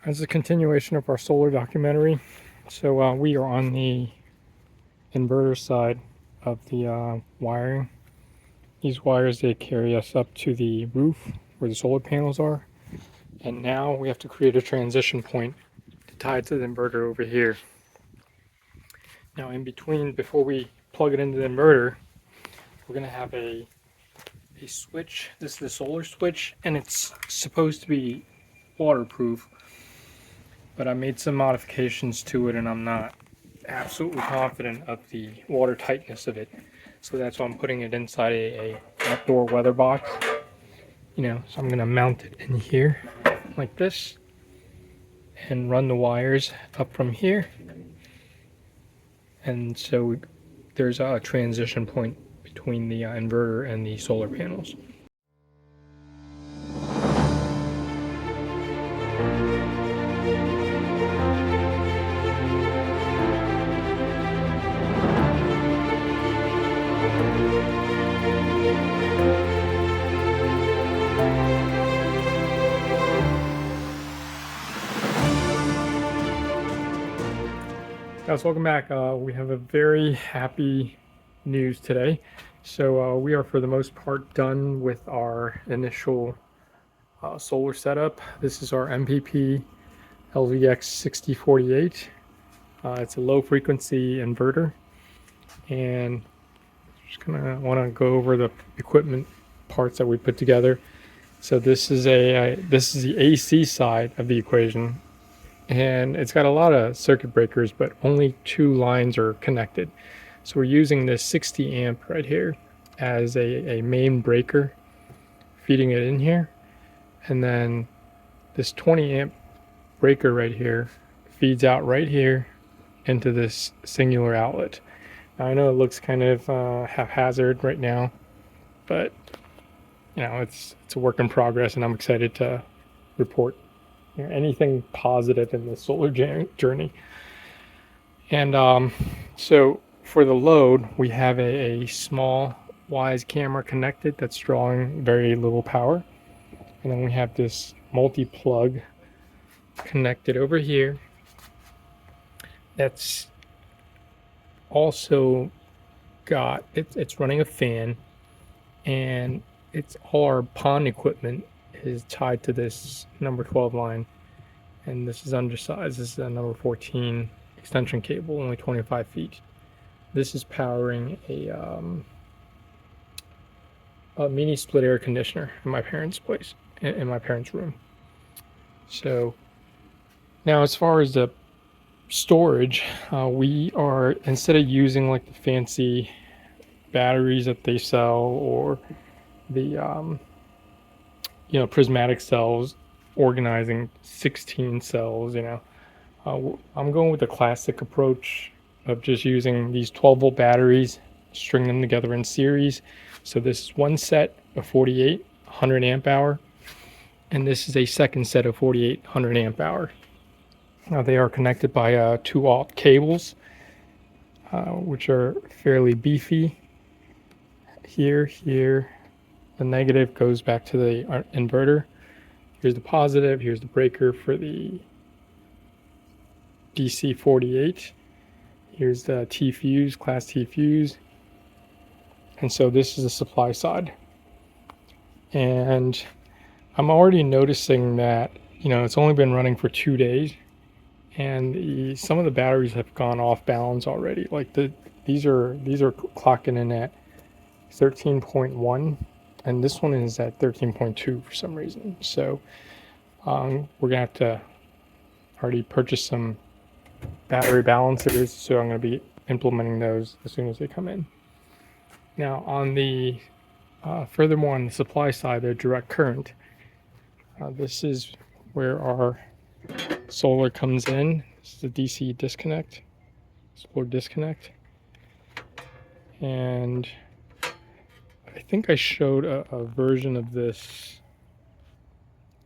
As a continuation of our solar documentary, so we are on the inverter side of the wiring. These wires, they carry us up to the roof where the solar panels are. And now we have to create a transition point to tie it to the inverter over here. Now in between, before we plug it into the inverter, we're going to have a switch. This is the solar switch, and it's supposed to be waterproof, but I made some modifications to it and I'm not absolutely confident of the water tightness of it. So that's why I'm putting it inside a outdoor weather box. So I'm gonna mount it in here like this and run the wires up from here. And so there's a transition point between the inverter and the solar panels. Guys, welcome back. We have a very happy news today. So we are for the most part done with our initial solar setup. This is our MPP LVX 6048. It's a low frequency inverter, and just gonna want to go over the equipment parts that we put together. So this is the AC side of the equation, and it's got a lot of circuit breakers, but only 2 lines are connected. So we're using this 60 amp right here as a main breaker, feeding it in here, and then this 20 amp breaker right here feeds out right here into this singular outlet. Now I know it looks kind of haphazard right now, but it's a work in progress, and I'm excited to report anything positive in the solar journey. And so for the load, we have a small Wyze camera connected that's drawing very little power, and then we have this multi-plug connected over here that's also got it's running a fan, and it's all our pond equipment is tied to this number 12 line, and this is undersized. This is a number 14 extension cable, only 25 feet. This is powering a mini split air conditioner in my parents' place, in my parents' room. So now, as far as the storage, we are, instead of using like the fancy batteries that they sell, or the prismatic cells, organizing 16 cells, I'm going with the classic approach of just using these 12-volt batteries, string them together in series. So this is one set of 48 100 amp hour, and this is a second set of 48 100 amp hour. Now they are connected by 2 alt cables, which are fairly beefy. Here, the negative goes back to the inverter. Here's the positive. Here's the breaker for the DC 48. Here's the T fuse, class T fuse. And so this is the supply side. And I'm already noticing that, it's only been running for 2 days, and some of the batteries have gone off balance already. Like these are clocking in at 13.1, and this one is at 13.2 for some reason. So we're gonna have to already purchase some battery balancers, so I'm going to be implementing those as soon as they come in. Now on the furthermore, on the supply side, the direct current, this is where our solar comes in. This is the DC disconnect, solar disconnect, and I think I showed a version of this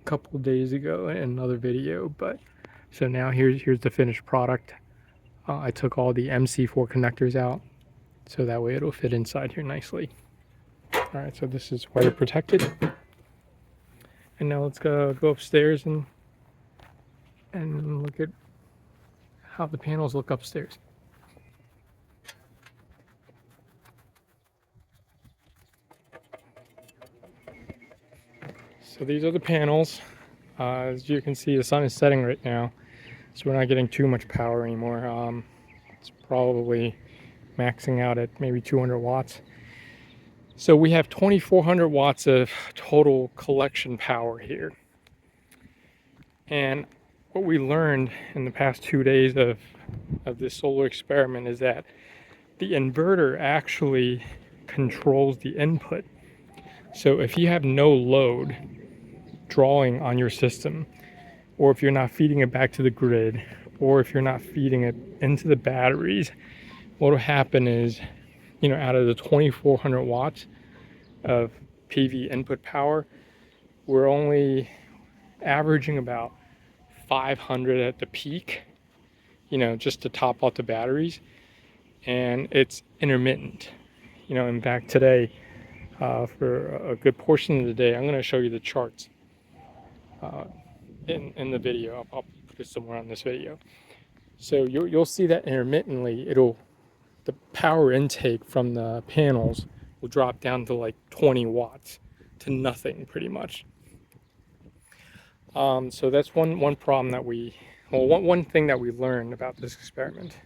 a couple days ago in another video, but so now here's the finished product. I took all the MC4 connectors out, so that way it'll fit inside here nicely. All right, so this is weather protected. And now let's go upstairs and and look at how the panels look upstairs. So these are the panels. As you can see, the sun is setting right now, so we're not getting too much power anymore. It's probably maxing out at maybe 200 watts. So we have 2,400 watts of total collection power here. And what we learned in the past 2 days of this solar experiment is that the inverter actually controls the input. So if you have no load drawing on your system, or if you're not feeding it back to the grid, or if you're not feeding it into the batteries, what will happen is, out of the 2,400 watts of PV input power, we're only averaging about 500 at the peak, just to top out the batteries, and it's intermittent. In fact, today, for a good portion of the day, I'm going to show you the charts in the video. I'll put it somewhere on this video. So you'll see that intermittently, the power intake from the panels will drop down to like 20 watts to nothing, pretty much. So that's one problem that one thing that we learned about this experiment.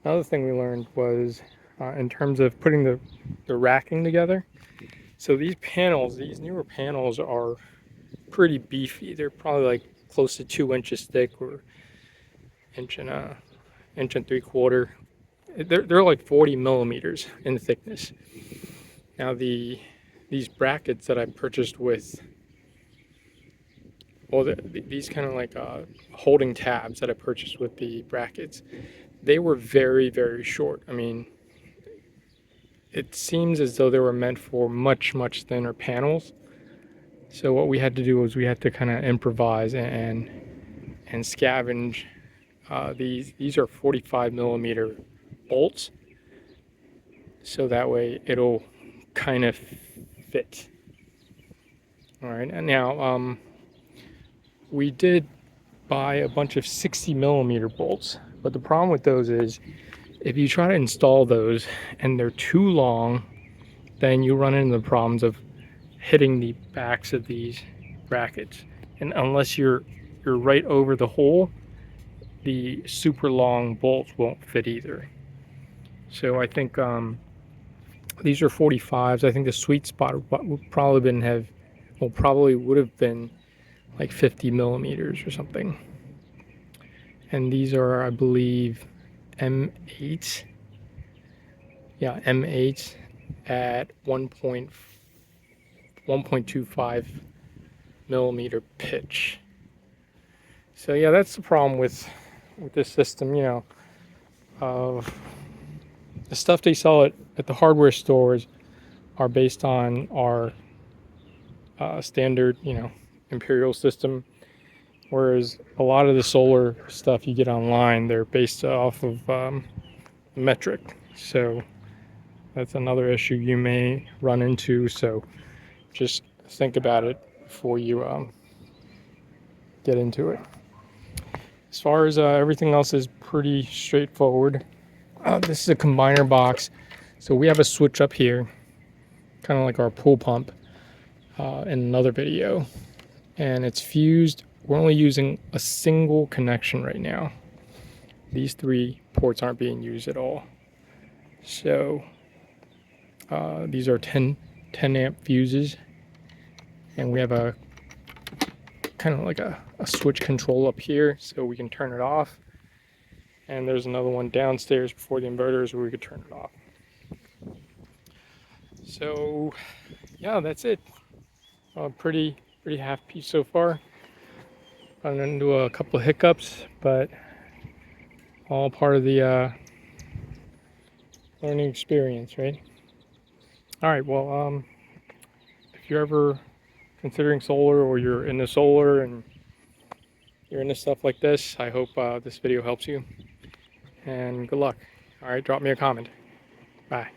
Another thing we learned was in terms of putting the racking together. So these newer panels are pretty beefy. They're probably like close to 2 inches thick, or inch and 3/4. They're like 40 millimeters in thickness. Now these brackets that I purchased with, these kind of like holding tabs that I purchased with the brackets, they were very, very short. I mean, it seems as though they were meant for much, much thinner panels. So what we had to do was we had to kind of improvise and scavenge. These are 45 millimeter bolts, so that way it'll kind of fit. All right, and now we did buy a bunch of 60 millimeter bolts, but the problem with those is if you try to install those and they're too long, then you run into the problems of hitting the backs of these brackets, and unless you're right over the hole, the super long bolts won't fit either. So I think these are 45s. I think the sweet spot would probably would have been like 50 millimeters or something. And these are, I believe, M8. Yeah, M8 at 1.25 millimeter pitch. So yeah, that's the problem with this system. The stuff they sell at the hardware stores are based on our standard, Imperial system, whereas a lot of the solar stuff you get online, they're based off of metric. So that's another issue you may run into. So just think about it before you get into it. As far as everything else is pretty straightforward. This is a combiner box. So we have a switch up here, kind of like our pool pump in another video. And it's fused. We're only using a single connection right now. These 3 ports aren't being used at all. So these are 10 amp fuses. And we have a kind of like a switch control up here, so we can turn it off. And there's another one downstairs before the inverters where we could turn it off. So yeah, that's it. Pretty happy so far. Run into a couple of hiccups, but all part of the learning experience, right? All right, well, if you're ever considering solar, or you're into solar and you're into stuff like this, I hope this video helps you, and good luck. All right, drop me a comment. Bye.